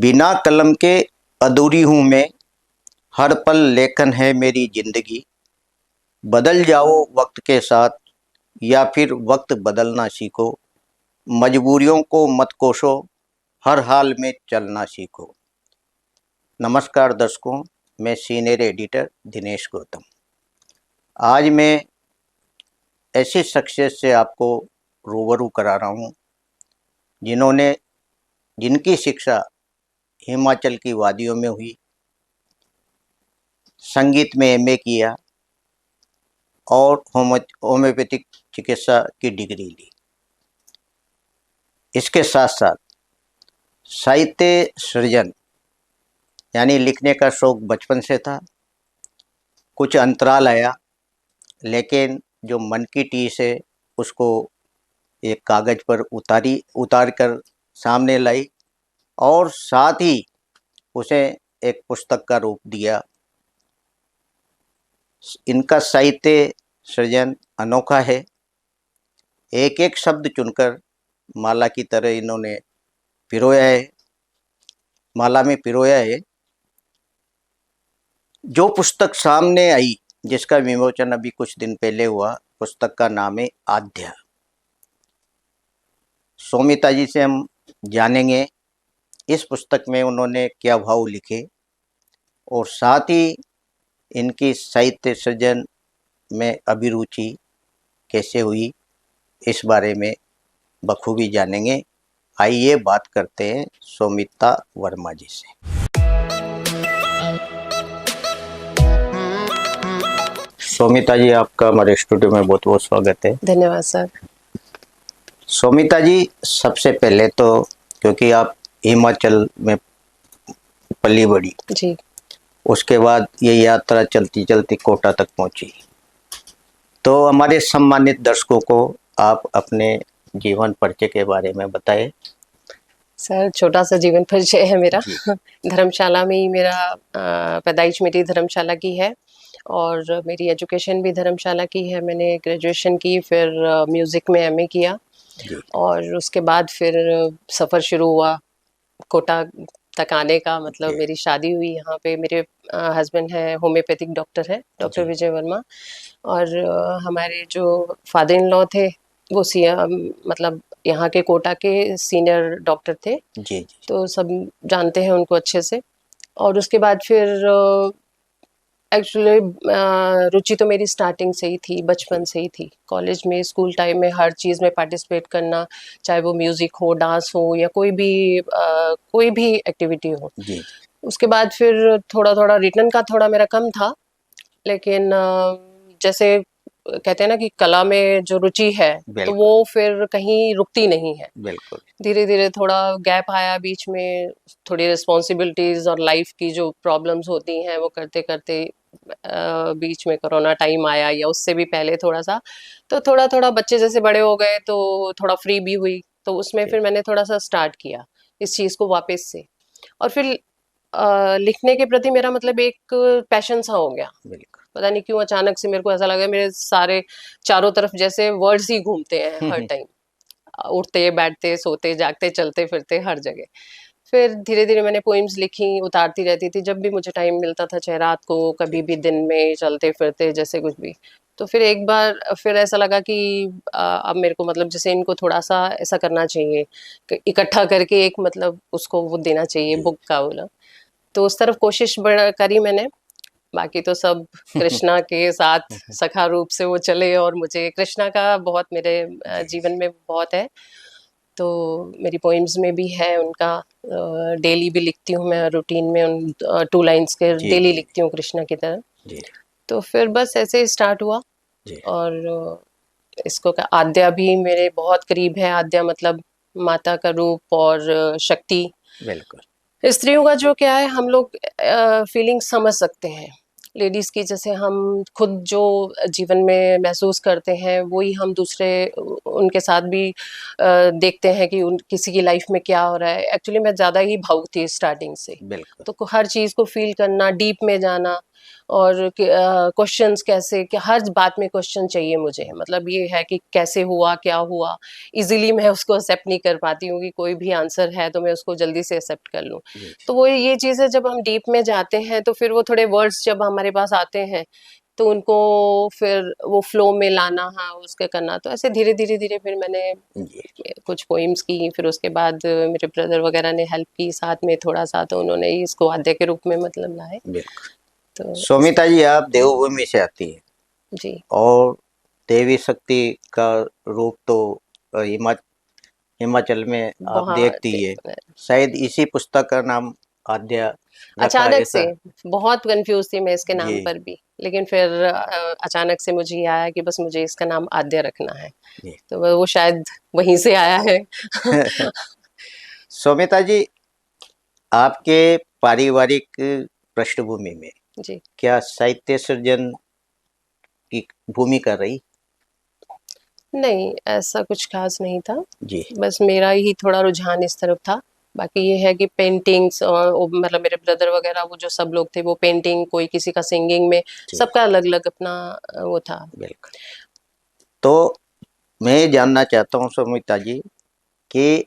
बिना कलम के अधूरी हूँ मैं, हर पल लेखन है मेरी जिंदगी। बदल जाओ वक्त के साथ या फिर वक्त बदलना सीखो। मजबूरियों को मत कोसो, हर हाल में चलना सीखो। नमस्कार दर्शकों, मैं सीनियर एडिटर दिनेश गौतम। आज मैं ऐसी शख्सियत से आपको रूबरू करा रहा हूँ जिनकी शिक्षा हिमाचल की वादियों में हुई, संगीत में एमए किया और होम्योपैथिक चिकित्सा की डिग्री ली। इसके साथ साथ साहित्य सृजन यानी लिखने का शौक बचपन से था। कुछ अंतराल आया, लेकिन जो मन की टीस है उसको एक कागज़ पर उतार कर सामने लाई और साथ ही उसे एक पुस्तक का रूप दिया। इनका साहित्य सृजन अनोखा है। एक एक शब्द चुनकर माला की तरह इन्होंने माला में पिरोया है। जो पुस्तक सामने आई, जिसका विमोचन अभी कुछ दिन पहले हुआ, पुस्तक का नाम है आद्या। सौमिता जी से हम जानेंगे इस पुस्तक में उन्होंने क्या भाव लिखे और साथ ही इनकी साहित्य सृजन में अभिरुचि कैसे हुई, इस बारे में बखूबी जानेंगे। आइए बात करते हैं सौमिता वर्मा जी से। सौमिता जी, आपका हमारे स्टूडियो में बहुत बहुत स्वागत है। धन्यवाद सर। सौमिता जी, सबसे पहले तो क्योंकि आप हिमाचल में पली बड़ी जी, उसके बाद ये यात्रा चलती चलती कोटा तक पहुंची, तो हमारे सम्मानित दर्शकों को आप अपने जीवन परिचय के बारे में बताएं। सर छोटा सा जीवन परिचय है मेरा। धर्मशाला में ही मेरा पैदाइश मेरी धर्मशाला की है और मेरी एजुकेशन भी धर्मशाला की है। मैंने ग्रेजुएशन की, फिर म्यूज़िक में एमए किया और उसके बाद फिर सफ़र शुरू हुआ कोटा तक आने का। मतलब मेरी शादी हुई यहाँ पे। मेरे हस्बैंड हैं होम्योपैथिक डॉक्टर हैं, डॉक्टर विजय वर्मा। और हमारे जो फादर इन लॉ थे वो मतलब यहाँ के कोटा के सीनियर डॉक्टर थे। जी। तो सब जानते हैं उनको अच्छे से। और उसके बाद फिर एक्चुअली रुचि तो मेरी स्टार्टिंग से ही थी, बचपन से ही थी। कॉलेज में, स्कूल टाइम में हर चीज़ में पार्टिसिपेट करना, चाहे वो म्यूज़िक हो, डांस हो या कोई भी एक्टिविटी हो। जी। उसके बाद फिर थोड़ा थोड़ा रिटन का थोड़ा मेरा कम था, लेकिन जैसे कहते हैं ना कि कला में जो रुचि है तो वो फिर कहीं रुकती नहीं है। बिल्कुल। धीरे धीरे थोड़ा गैप आया बीच में, थोड़ी रिस्पॉन्सिबिलिटीज और लाइफ की जो प्रॉब्लम्स होती हैं वो करते करते बीच में कोरोना टाइम आया या उससे भी पहले थोड़ा सा। तो थोड़ा थोड़ा बच्चे जैसे बड़े हो गए तो थोड़ा फ्री भी हुई, तो उसमें फिर मैंने थोड़ा सा स्टार्ट किया इस चीज़ को वापस से। और फिर लिखने के प्रति मेरा मतलब एक पैशन सा हो गया। पता नहीं क्यों अचानक से मेरे को ऐसा लगा मेरे सारे चारों तरफ जैसे वर्ड्स ही घूमते हैं हर टाइम, उठते बैठते सोते जागते चलते फिरते हर जगह। फिर धीरे धीरे मैंने पोइम्स लिखी, उतारती रहती थी जब भी मुझे टाइम मिलता था, चाहे रात को, कभी भी दिन में, चलते फिरते जैसे कुछ भी। तो फिर एक बार फिर ऐसा लगा कि अब मेरे को मतलब जैसे इनको थोड़ा सा ऐसा करना चाहिए, इकट्ठा करके एक मतलब उसको वो देना चाहिए बुक का बोला। तो उस तरफ कोशिश बड़ा करी मैंने। बाकी तो सब कृष्णा के साथ सखा रूप से वो चले और मुझे कृष्णा का बहुत मेरे जीवन में बहुत है। तो मेरी पोइम्स में भी है उनका। डेली भी लिखती हूँ मैं, रूटीन में उन 2 लाइन्स के डेली लिखती हूँ कृष्णा की तरह। तो फिर बस ऐसे ही स्टार्ट हुआ। और इसको आद्या भी मेरे बहुत करीब है। आद्या मतलब माता का रूप और शक्ति। बिल्कुल। स्त्रियों का जो क्या है, हम लोग फीलिंग समझ सकते हैं। लेडीज की जैसे हम खुद जो जीवन में महसूस करते हैं वही हम दूसरे उनके साथ भी देखते हैं कि किसी की लाइफ में क्या हो रहा है। एक्चुअली मैं ज़्यादा ही भावुक थी स्टार्टिंग से। तो हर चीज़ को फील करना, डीप में जाना, और क्वेश्चंस कैसे, कि हर बात में क्वेश्चन चाहिए मुझे, मतलब ये है कि कैसे हुआ, क्या हुआ, इजीली मैं उसको एक्सेप्ट नहीं कर पाती हूँ कि कोई भी आंसर है तो मैं उसको जल्दी से एक्सेप्ट कर लूँ। जी तो वो ये चीज़ है, जब हम डीप में जाते हैं तो फिर वो थोड़े वर्ड्स जब हमारे पास आते हैं तो उनको फिर वो फ्लो में लाना, हाँ उसके करना, तो ऐसे धीरे धीरे धीरे फिर मैंने जी। कुछ पोइम्स की, फिर उसके बाद मेरे ब्रदर वगैरह ने हेल्प की साथ में थोड़ा सा, तो उन्होंने ही इसको आद्य के रूप में मतलब लाए। बिल्कुल। तो सोमिता जी, आप देवभूमि से आती है जी और देवी शक्ति का रूप तो हिमा हिमाचल में आप बहुत। देखती है। शायद इसी पुस्तक का नाम आद्या रखा, अचानक से ऐसा? बहुत कंफ्यूज थी मैं इसके नाम जी पर भी, लेकिन फिर अचानक से मुझे ये आया कि बस मुझे इसका नाम आद्य रखना है, जी। तो वो शायद वहीं से आया है। सोमिता जी, आपके पारिवारिक पृष्ठभूमि में जी क्या साहित्य सृजन की भूमिका रही? नहीं, ऐसा कुछ खास नहीं था, जी बस मेरा ही थोड़ा रुझान इस तरफ था। बाकी ये है कि पेंटिंग्स और मतलब मेरे ब्रदर वगैरह वो जो सब लोग थे वो पेंटिंग, कोई किसी का सिंगिंग में, जी। सबका अलग अलग अपना वो था। बिल्कुल। तो मैं ये जानना चाहता हूँ सुमिता जी कि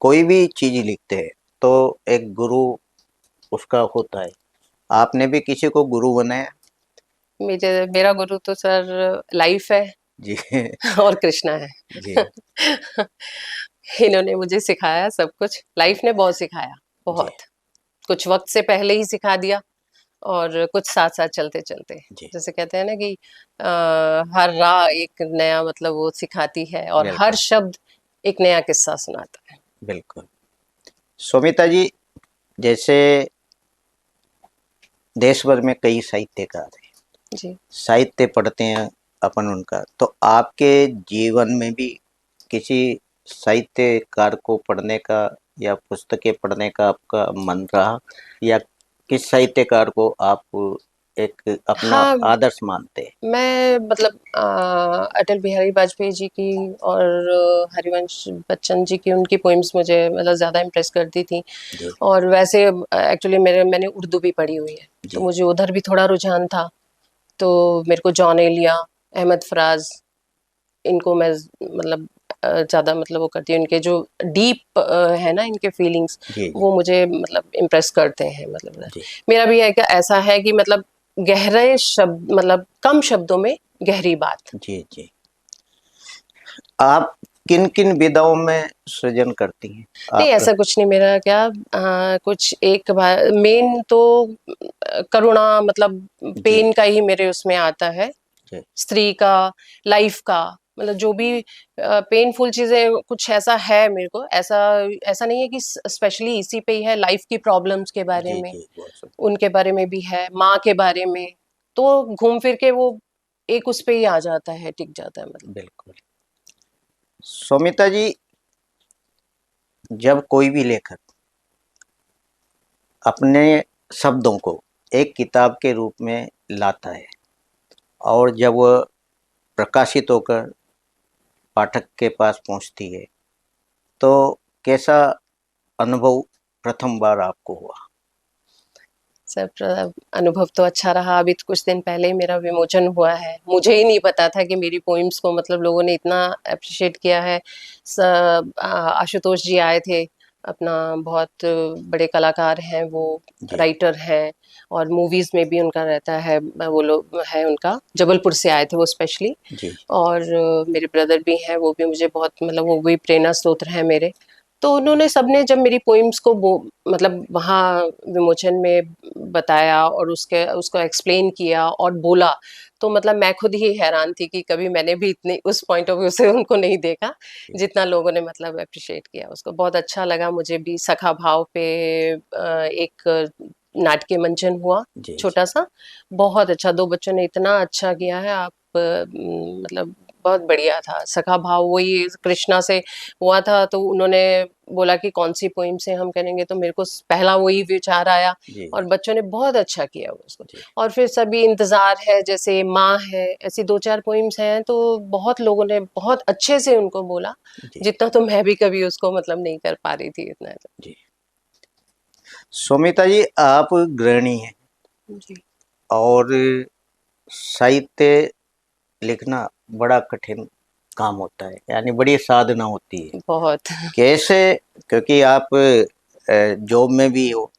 कोई भी चीज लिखते हैं तो एक गुरु उसका होता है। आपने भी किसी को गुरु बनाया? मेरा गुरु तो सर लाइफ है जी और कृष्णा है। जी इन्होंने मुझे सिखाया सब कुछ, लाइफ ने बहुत सिखाया, जी बहुत। कुछ वक्त से पहले ही सिखा दिया और कुछ साथ साथ चलते चलते, जी। जैसे कहते हैं ना कि हर राह एक नया मतलब वो सिखाती है और हर बिल्कुल शब्द एक नया किस्सा सुनाता है। बिल्कुल। सुमिता जी, जैसे देश भर में कई साहित्यकार हैं, जी साहित्य पढ़ते हैं अपन उनका, तो आपके जीवन में भी किसी साहित्यकार को पढ़ने का या पुस्तकें पढ़ने का आपका मन रहा, या किस साहित्यकार को आप एक अपना हाँ, आदर्श मानते हैं? मैं मतलब अटल बिहारी वाजपेयी जी की और हरिवंश बच्चन जी की, उनकी पोइम्स मुझे मतलब ज़्यादा इम्प्रेस करती थी। जी और वैसे एक्चुअली मैंने उर्दू भी पढ़ी हुई है, तो जी मुझे उधर भी थोड़ा रुझान था। तो मेरे को जॉन एलिया, अहमद फराज, इनको मैं मतलब ज़्यादा मतलब वो करती हूँ, इनके जो डीप है ना इनके फीलिंग्स, जी जी वो मुझे मतलब इम्प्रेस करते हैं, मतलब जी मेरा भी है कि ऐसा है कि मतलब गहरे शब्द, मतलब कम शब्दों में गहरी बात। जी जी। आप किन किन विधाओं में सृजन करती हैं नहीं, आपका? ऐसा कुछ नहीं मेरा, क्या कुछ एक बार मेन तो करुणा, मतलब जी पेन का ही मेरे उसमें आता है, जी स्त्री का, लाइफ का, मतलब जो भी पेनफुल चीजें, कुछ ऐसा है मेरे को, ऐसा ऐसा नहीं है कि स्पेशली इसी पे ही है, लाइफ की प्रॉब्लम्स के बारे जी में, जी, बहुत सुंदर। उनके बारे में भी है, माँ के बारे में, तो घूम फिर के वो एक उस पे ही आ जाता है, टिक जाता है मतलब। बिल्कुल। सौमिता जी, जब कोई भी लेखक अपने शब्दों को एक किताब के रूप में लाता है और जब वह प्रकाशित होकर पाठक के पास पहुंचती है, तो कैसा अनुभव प्रथम बार आपको हुआ? सर अनुभव तो अच्छा रहा, अभी तो कुछ दिन पहले ही मेरा विमोचन हुआ है, मुझे ही नहीं पता था कि मेरी पोइम्स को मतलब लोगों ने इतना अप्रिशिएट किया है। आशुतोष जी आए थे, अपना बहुत बड़े कलाकार हैं वो, जी राइटर हैं, और मूवीज में भी उनका रहता है, वो लोग है, उनका जबलपुर से आए थे वो स्पेशली। जी और मेरे ब्रदर भी हैं, वो भी मुझे बहुत मतलब वो भी प्रेरणा स्रोत हैं मेरे। तो उन्होंने सबने जब मेरी पोइम्स को वो मतलब वहाँ विमोचन में बताया और उसके उसको एक्सप्लेन किया और बोला, तो मतलब मैं खुद ही हैरान थी कि कभी मैंने भी इतने उस पॉइंट ऑफ व्यू से उनको नहीं देखा, जी जितना लोगों ने मतलब अप्रिशिएट किया उसको, बहुत अच्छा लगा मुझे भी। सखा भाव पे एक नाट्य मंचन हुआ, जी जी। छोटा सा, बहुत अच्छा, दो बच्चों ने इतना अच्छा किया है, आप मतलब बहुत बढ़िया था। सखा भाव वही कृष्णा से हुआ था, तो उन्होंने बोला कि कौन सी पोइम से हम करेंगे, तो मेरे को पहला वही विचार आया, जी और जी बच्चों ने बहुत अच्छा किया उसको। जी और फिर सभी इंतजार है, जैसे माँ है, ऐसी दो चार पोइम्स हैं, तो बहुत लोगों ने बहुत अच्छे से उनको बोला, जी जितना तो मैं भी कभी उसको मतलब नहीं कर पा रही थी इतना। जी। सुमिता जी, आप गृहिणी हैं जी। और साहित्य लिखना बड़ा कठिन काम होता है, यानी बड़ी साधना होती है। बहुत। कैसे, क्योंकि आप जॉब में भी हो,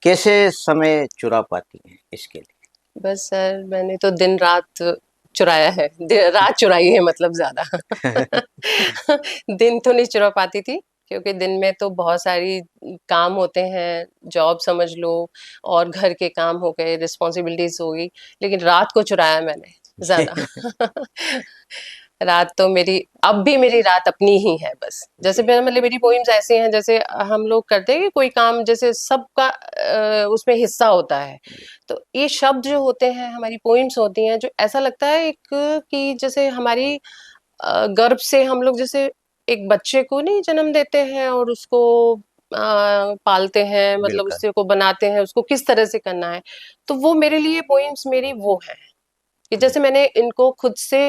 कैसे समय चुरा पाती हैं इसके बस सर मैंने तो दिन रात चुराया है, रात चुराई है मतलब ज्यादा। लिए? दिन तो नहीं चुरा पाती थी, क्योंकि दिन में तो बहुत सारी काम होते हैं, जॉब समझ लो और घर के काम हो गए, रिस्पॉन्सिबिलिटीज हो गई, लेकिन रात को चुराया मैंने ज्यादा। जी। रात तो मेरी, अब भी मेरी रात अपनी ही है बस। जैसे जी। मतलब मेरी पोइम्स ऐसी हैं, जैसे हम लोग करते हैं कि कोई काम जैसे सबका उसमें हिस्सा होता है, तो ये शब्द जो होते हैं हमारी पोइम्स होती हैं, जो ऐसा लगता है एक कि जैसे हमारी गर्भ से हम लोग जैसे एक बच्चे को नहीं जन्म देते हैं और उसको पालते हैं, मतलब बिल्कुल। उससे को बनाते हैं, उसको किस तरह से करना है, तो वो मेरे लिए पोइम्स मेरी वो है कि जी। जैसे मैंने इनको खुद से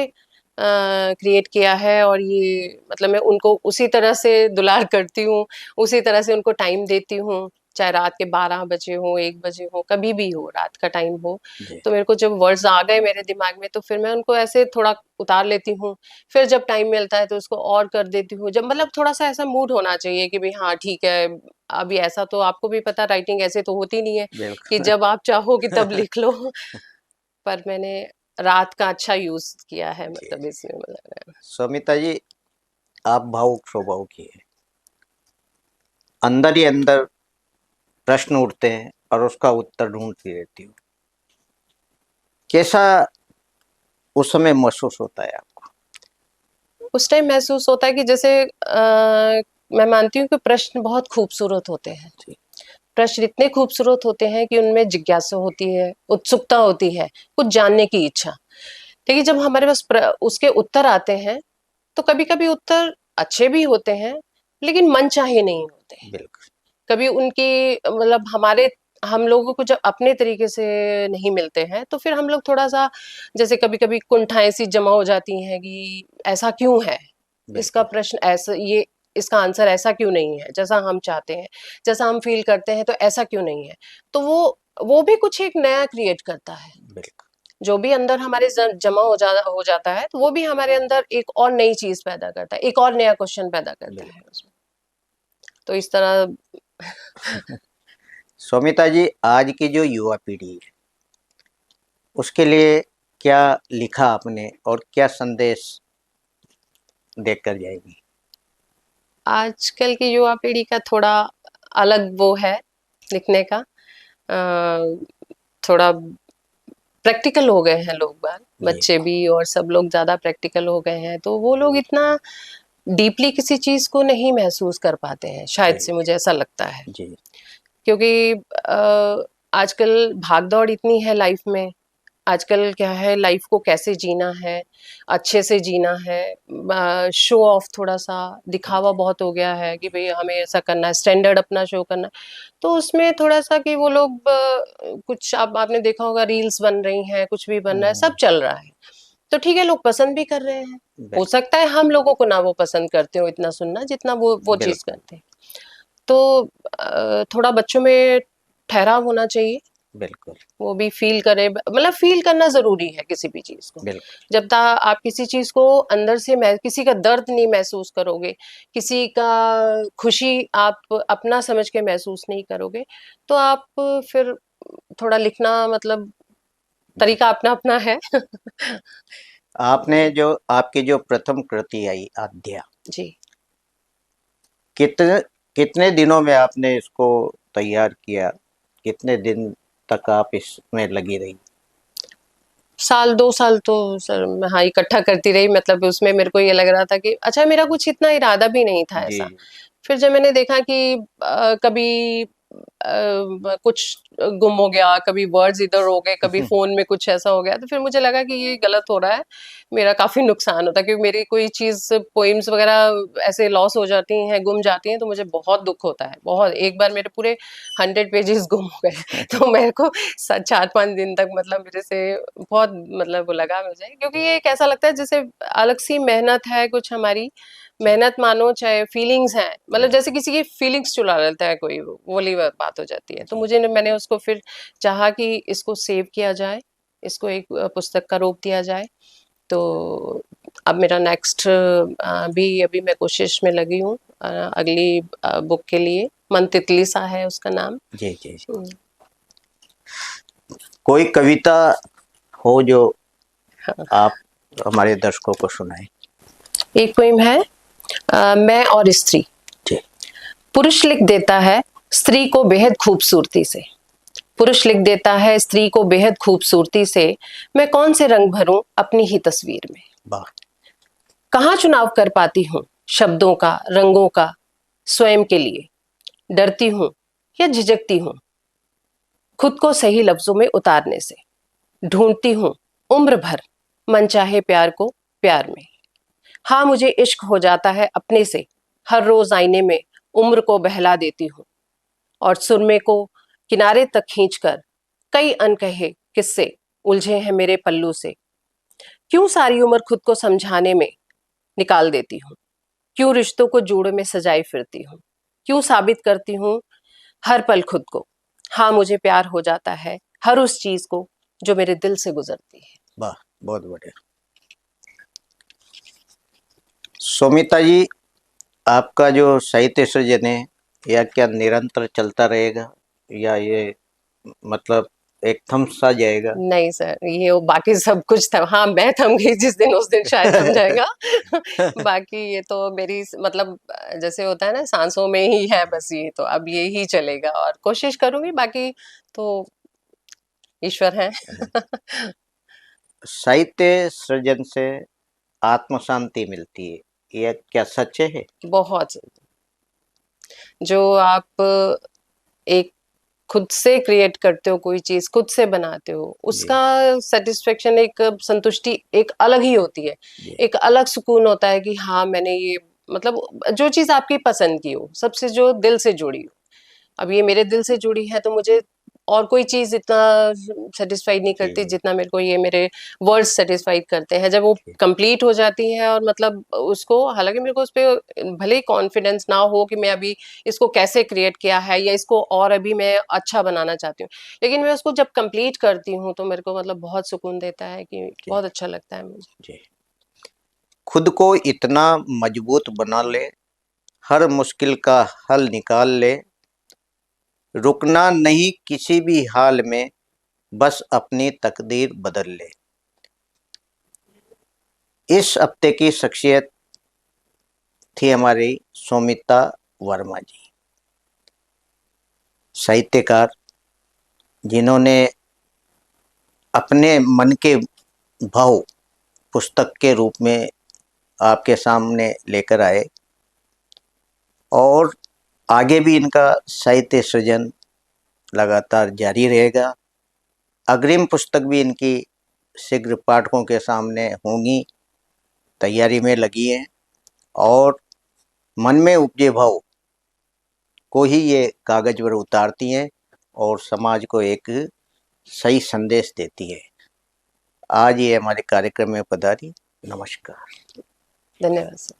क्रिएट किया है, और ये मतलब मैं उनको उसी तरह से दुलार करती हूँ, उसी तरह से उनको टाइम देती हूँ, चाहे रात के 12 बजे हो, 1 बजे हो, कभी भी हो, रात का टाइम हो। जी। तो मेरे को जब वर्ड्स आ गए मेरे दिमाग में, तो फिर मैं उनको ऐसे थोड़ा उतार लेती हूँ, फिर जब टाइम मिलता है तो उसको और कर देती हूँ। जब मतलब थोड़ा-सा ऐसा मूड होना चाहिए कि भई हाँ, ठीक है, अभी ऐसा तो आपको भी पता राइटिंग ऐसे तो होती नहीं है कि बिल्कुल। जब आप चाहो कि तब लिख लो। पर मैंने रात का अच्छा यूज़ किया है, जी। मतलब इसमें मतलब। सौमिता जी, आप भावुक स्वभाव की है, अंदर ही अंदर प्रश्न उठते हैं और उसका उत्तर ढूंढती रहती हूँ। कैसा उस समय महसूस होता है आपको? उस टाइम महसूस होता है कि जैसे मैं मानती हूँ कि प्रश्न बहुत खूबसूरत होते हैं। जी। प्रश्न इतने खूबसूरत होते हैं कि उनमें जिज्ञासा होती है, उत्सुकता होती है, कुछ जानने की इच्छा। लेकिन जब हमारे पास उसके उत्तर आते हैं, तो कभी-कभी उत्तर अच्छे भी होते हैं, लेकिन मनचाहे नहीं होते। बिल्कुल। कभी उनकी मतलब हम लोगों को जब अपने तरीके से नहीं मिलते हैं, तो फिर हम लोग थोड़ा-सा जैसे कभी-कभी कुंठाएँ सी जमा हो जाती हैं कि ऐसा क्यों है? इसका बिल्कुल। प्रश्न ऐसा ये इसका आंसर ऐसा क्यों नहीं है, जैसा हम चाहते हैं, जैसा हम फ़ील करते हैं, तो ऐसा क्यों नहीं है? तो वो भी कुछ एक नया क्रिएट करता है। बिल्कुल। जो भी अंदर हमारे जमा हो जाता है, तो वो भी हमारे अंदर एक और नई चीज़ पैदा करता है, एक और नया क्वेश्चन पैदा करता है बिल्कुल। उसमें। तो इस तरह। सौमिता जी, आज की जो युवा पीढ़ी है, उसके लिए क्या लिखा आपने और क्या संदेश देकर जाएगी? आजकल की युवा पीढ़ी का थोड़ा अलग वो है लिखने का। थोड़ा प्रैक्टिकल हो गए हैं लोग बाग, जी। बच्चे भी और सब लोग ज़्यादा प्रैक्टिकल हो गए हैं, तो वो लोग इतना डीपली किसी चीज़ को नहीं महसूस कर पाते हैं, शायद जी। से मुझे ऐसा लगता है। जी। क्योंकि आजकल भाग-दौड़ इतनी है लाइफ में, आजकल क्या है लाइफ को कैसे जीना है, अच्छे से जीना है, शो ऑफ थोड़ा-सा दिखावा जी। बहुत हो गया है कि भई हमें ऐसा करना है, स्टैंडर्ड अपना शो करना है। तो उसमें थोड़ा-सा कि वो लोग कुछ अब आपने देखा होगा रील्स बन रही हैं, कुछ भी बन रहा है, सब हम्म। चल रहा है। तो ठीक है लोग पसंद भी कर रहे हैं। हो बिल्कुल। सकता है हम लोगों को ना वो पसंद करते हो इतना सुनना जितना वो चीज़ बिल्कुल। करते हैं। तो थोड़ा बच्चों में ठहराव होना चाहिए, बिल्कुल। वो भी फ़ील करे, मतलब फ़ील करना ज़रूरी है किसी भी चीज़ को। बिल्कुल। जब तक आप किसी चीज़ को अंदर से किसी का दर्द नहीं महसूस करोगे, किसी का खुशी आप अपना समझ के महसूस नहीं करोगे, तो आप फिर थोड़ा लिखना मतलब जी। तरीका अपना-अपना है। आपने जो आपकी जो प्रथम कृति आई आद्या, जी। कितने कितने दिनों में आपने इसको तैयार किया? कितने दिन तक आप इसमें लगी रही? साल 2 साल तो सर मैं हाँ, इकट्ठा करती रही, मतलब उसमें मेरे को ये लग रहा था कि अच्छा मेरा कुछ इतना इरादा भी नहीं था जी। ऐसा। फिर जब मैंने देखा कि कभी कुछ गुम हो गया, कभी वर्ड्स इधर हो गए, कभी फ़ोन में कुछ ऐसा हो गया, तो फिर मुझे लगा कि ये गलत हो रहा है, मेरा काफ़ी नुकसान होता है क्योंकि मेरी कोई चीज़ पोएम्स वग़ैरह ऐसे लॉस हो जाती हैं, गुम जाती हैं, तो मुझे बहुत दुःख होता है, बहुत। एक बार मेरे पूरे 100 पेजेज़ गुम हो गए, तो मेरे को स 4-5 दिन तक मतलब मेरे से बहुत मतलब वो लगा मुझे, क्योंकि ये एक ऐसा लगता है जैसे अलग सी मेहनत है कुछ हमारी, जी। मेहनत मानो चाहे फीलिंग्स हैं, मतलब जैसे बिल्कुल। किसी की फीलिंग्स चुरा लेता है कोई, वो वाली बात बात हो जाती है। तो मैंने उसको फिर चाहा कि इसको सेव किया जाए, इसको एक पुस्तक का रूप दिया जाए। तो अब मेरा नेक्स्ट भी अभी मैं कोशिश में लगी हूँ अगली बुक के लिए। मन तितली सा है उसका नाम। जी जी जी। कोई कविता हो जो आप हमारे दर्शकों को सुनाएं। एक पोइम है, मैं और स्त्री। जी। पुरुष लिख देता है स्त्री को बेहद खूबसूरती से, पुरुष लिख देता है स्त्री को बेहद खूबसूरती से, मैं कौन से रंग भरूं अपनी ही तस्वीर में। वाह। कहाँ चुनाव कर पाती हूँ शब्दों का, रंगों का स्वयं के लिए, डरती हूँ या झिझकती हूँ खुद को सही लफ्जों में उतारने से, ढूंढती हूँ उम्र भर मनचाहे प्यार को प्यार में। हाँ मुझे इश्क हो जाता है अपने से, हर रोज आईने में उम्र को बहला देती हूँ और सुरमे को किनारे तक खींचकर कई अनकहे किस्से उलझे हैं मेरे पल्लू से। क्यों सारी उम्र खुद को समझाने में निकाल देती हूँ, क्यों रिश्तों को जोड़ों में सजाई फिरती हूँ, क्यों साबित करती हूँ हर पल खुद को। हाँ मुझे प्यार हो जाता है हर उस चीज को जो मेरे दिल से गुजरती है। वाह, बहुत बढ़िया। सुमिता जी, आपका जो साहित्य सृजन है या क्या निरंतर चलता रहेगा या ये मतलब एक थम सा जाएगा? नहीं सर, ये वो बाकी सब कुछ था। हाँ मैं थम गई जिस दिन उस दिन शायद थम जाएगा। बाकी ये तो मेरी मतलब जैसे होता है ना सांसों में ही है बस, ये तो अब ये ही चलेगा और कोशिश करूंगी, बाकी तो ईश्वर है। साहित्य सृजन से आत्म शांति मिलती है, यह क्या सच है? बहुत जो आप एक खुद से क्रिएट करते हो, कोई चीज खुद से बनाते हो, उसका सेटिस्फेक्शन, एक संतुष्टि एक अलग ही होती है। एक अलग सुकून होता है कि हाँ मैंने ये मतलब जो चीज आपकी पसंद की हो, सबसे जो दिल से जुड़ी हो। अब ये मेरे दिल से जुड़ी है तो मुझे और कोई चीज इतना सेटिस्फाइड नहीं करती जितना मेरे को ये मेरे वर्ड्स सेटिस्फाइड करते हैं। जब वो कंप्लीट हो जाती है और मतलब उसको, हालांकि मेरे को उस पर भले ही कॉन्फिडेंस ना हो कि मैं अभी इसको कैसे क्रिएट किया है या इसको और अभी मैं अच्छा बनाना चाहती हूँ, लेकिन मैं उसको जब कंप्लीट करती हूँ तो मेरे को मतलब बहुत सुकून देता है कि बहुत अच्छा लगता है मुझे। खुद को इतना मजबूत बना ले, हर मुश्किल का हल निकाल ले, रुकना नहीं किसी भी हाल में, बस अपनी तकदीर बदल ले। इस हफ्ते की शख्सियत थी हमारी सुमिता वर्मा जी, साहित्यकार जिन्होंने अपने मन के भाव पुस्तक के रूप में आपके सामने लेकर आए और आगे भी इनका साहित्य सृजन लगातार जारी रहेगा। अग्रिम पुस्तक भी इनकी शीघ्र पाठकों के सामने होंगी, तैयारी में लगी हैं और मन में उपजे भाव को ही ये कागज पर उतारती हैं और समाज को एक सही संदेश देती है। आज ये हमारे कार्यक्रम में पधारी। नमस्कार। धन्यवाद सर।